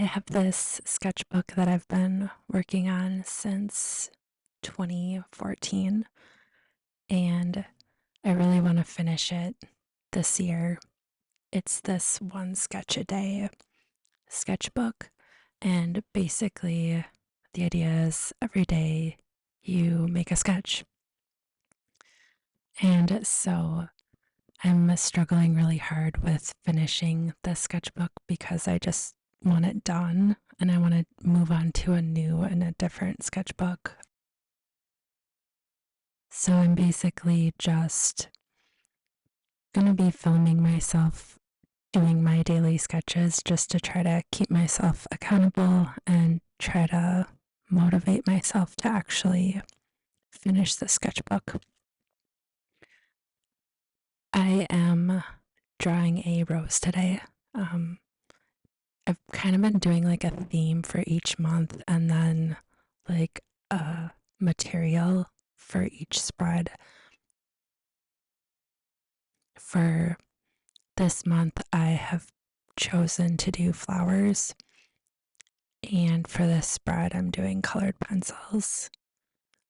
have this sketchbook that I've been working on since 2014, and I really want to finish it this year. It's this one sketch a day sketchbook, and basically, the idea is every day you make a sketch. And so I'm struggling really hard with finishing the sketchbook because I just want it done and I want to move on to a new and a different sketchbook. So I'm basically just going to be filming myself doing my daily sketches just to try to keep myself accountable and try to motivate myself to actually finish the sketchbook. I am drawing a rose today. I've kind of been doing like a theme for each month and then like a material for each spread. For this month, I have chosen to do flowers, and for this spread, I'm doing colored pencils.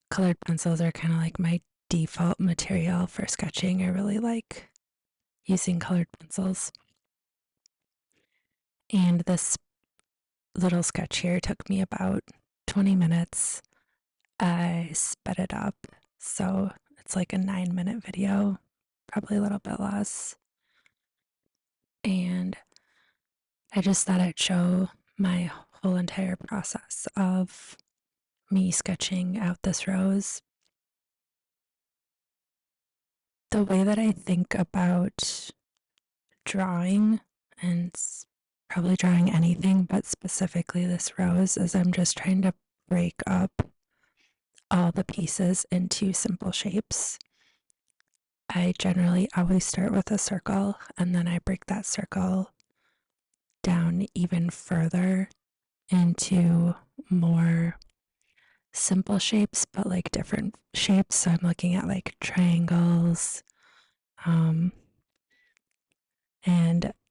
Colored pencils are kind of like my default material for sketching. I really like using colored pencils. And this little sketch here took me about 20 minutes. I sped it up, so it's like a 9-minute video, probably a little bit less. And I just thought I'd show my whole entire process of me sketching out this rose. The way that I think about drawing, and probably drawing anything, but specifically this rose, is I'm just trying to break up all the pieces into simple shapes. I generally always start with a circle and then I break that circle down even further into more simple shapes, but like different shapes. So I'm looking at like triangles, and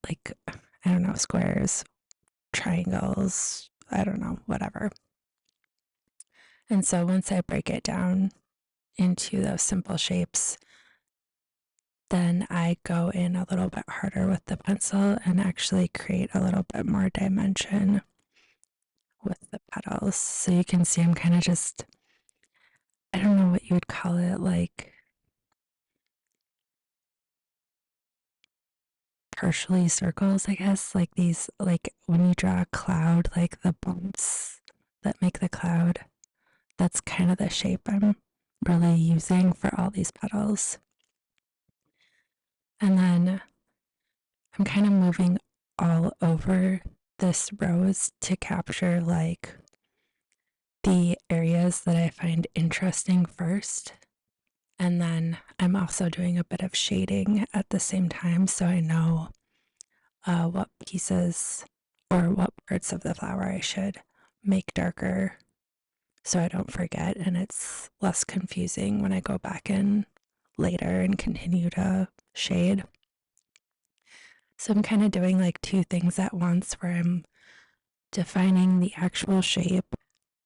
like, I don't know, squares, triangles, I don't know, whatever. And so once I break it down into those simple shapes, then I go in a little bit harder with the pencil and actually create a little bit more dimension with the petals. So you can see I'm kind of just, I don't know what you would call it, like partially circles, I guess. Like these, like when you draw a cloud, like the bumps that make the cloud, that's kind of the shape I'm really using for all these petals. And then I'm kind of moving all over this rose to capture like the areas that I find interesting first. And then I'm also doing a bit of shading at the same time so I know what pieces or what parts of the flower I should make darker so I don't forget and it's less confusing when I go back in later and continue to shade. So I'm kind of doing like two things at once where I'm defining the actual shape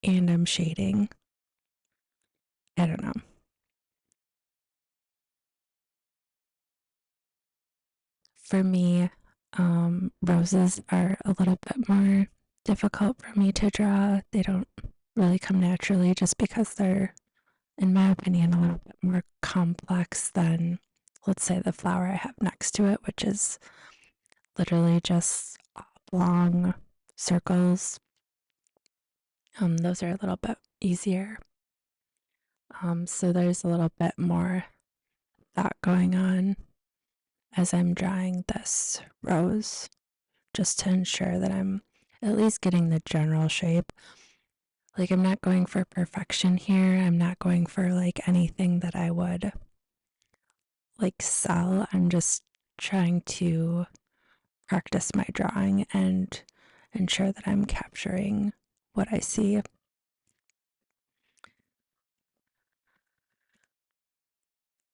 and I'm shading. I don't know. For me, roses are a little bit more difficult for me to draw. They don't really come naturally just because they're, in my opinion, a little bit more complex than, let's say, the flower I have next to it, which is literally just oblong circles. Those are a little bit easier. So there's a little bit more thought going on as I'm drawing this rose, just to ensure that I'm at least getting the general shape. Like, I'm not going for perfection here. I'm not going for like anything that I would like sell. I'm just trying to practice my drawing and ensure that I'm capturing what I see.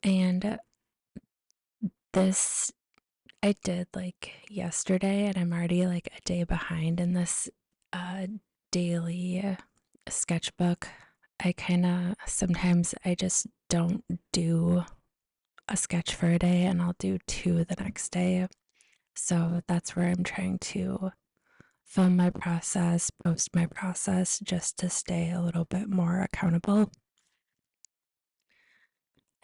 And this I did like yesterday, and I'm already like a day behind in this a daily sketchbook. I kind of sometimes I just don't do a sketch for a day and I'll do two the next day. So that's where I'm trying to film my process, post my process just to stay a little bit more accountable.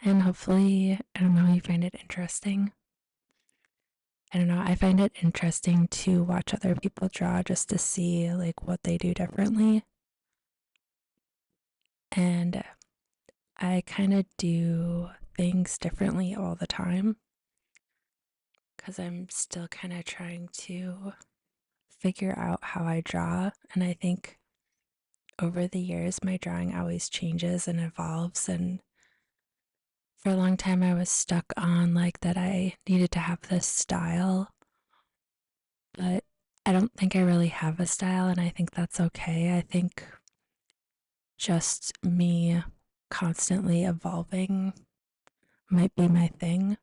And hopefully, I don't know, you find it interesting. I don't know, I find it interesting to watch other people draw just to see like what they do differently. And I kind of do things differently all the time because I'm still kind of trying to figure out how I draw. And I think over the years, my drawing always changes and evolves. And for a long time, I was stuck on like that I needed to have this style, but I don't think I really have a style. And I think that's okay. I think just me constantly evolving might be my thing.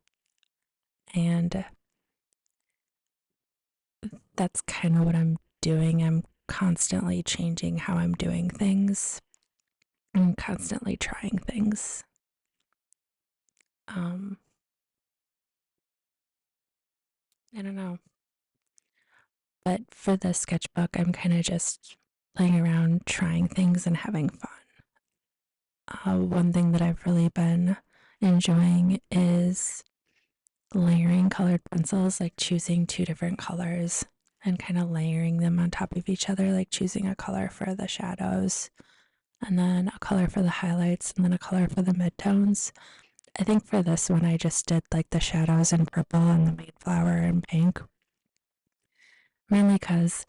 And that's kind of what I'm doing. I'm constantly changing how I'm doing things. I'm constantly trying things. Um, I don't know. But for the sketchbook, I'm kind of just playing around, trying things, and having fun. One thing that I've really been enjoying is layering colored pencils, like choosing two different colors and kind of layering them on top of each other, like choosing a color for the shadows and then a color for the highlights and then a color for the midtones. I think for this one, I just did like the shadows in purple and the main flower in pink, mainly because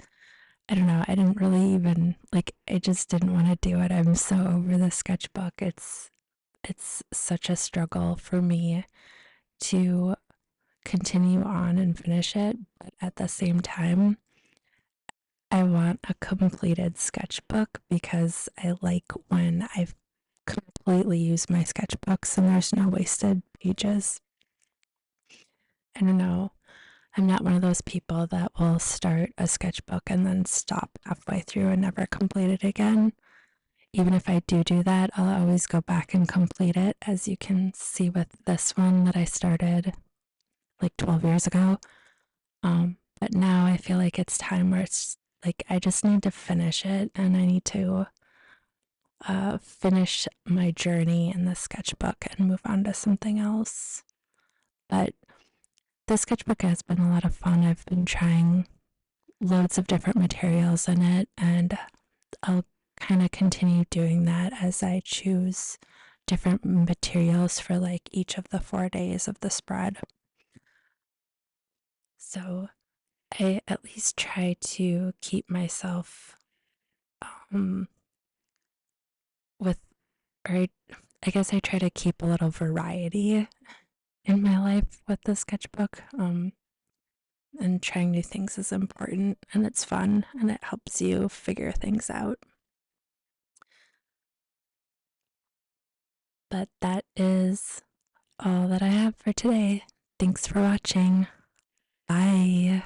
I don't know, I didn't really even like, I just didn't want to do it. I'm so over the sketchbook. It's such a struggle for me to continue on and finish it, but at the same time, I want a completed sketchbook because I like when I've completely used my sketchbooks and there's no wasted pages. I don't know. I'm not one of those people that will start a sketchbook and then stop halfway through and never complete it again. Even if I do that, I'll always go back and complete it, as you can see with this one that I started like 12 years ago. But now I feel like it's time where it's like I just need to finish it and I need to finish my journey in the sketchbook and move on to something else. But the sketchbook has been a lot of fun. I've been trying loads of different materials in it, and I'll kind of continue doing that as I choose different materials for like each of the 4 days of the spread. So I at least try to keep myself um, with, or I guess I try to keep a little variety in my life with the sketchbook. And trying new things is important and it's fun and it helps you figure things out. But that is all that I have for today. Thanks for watching. Bye.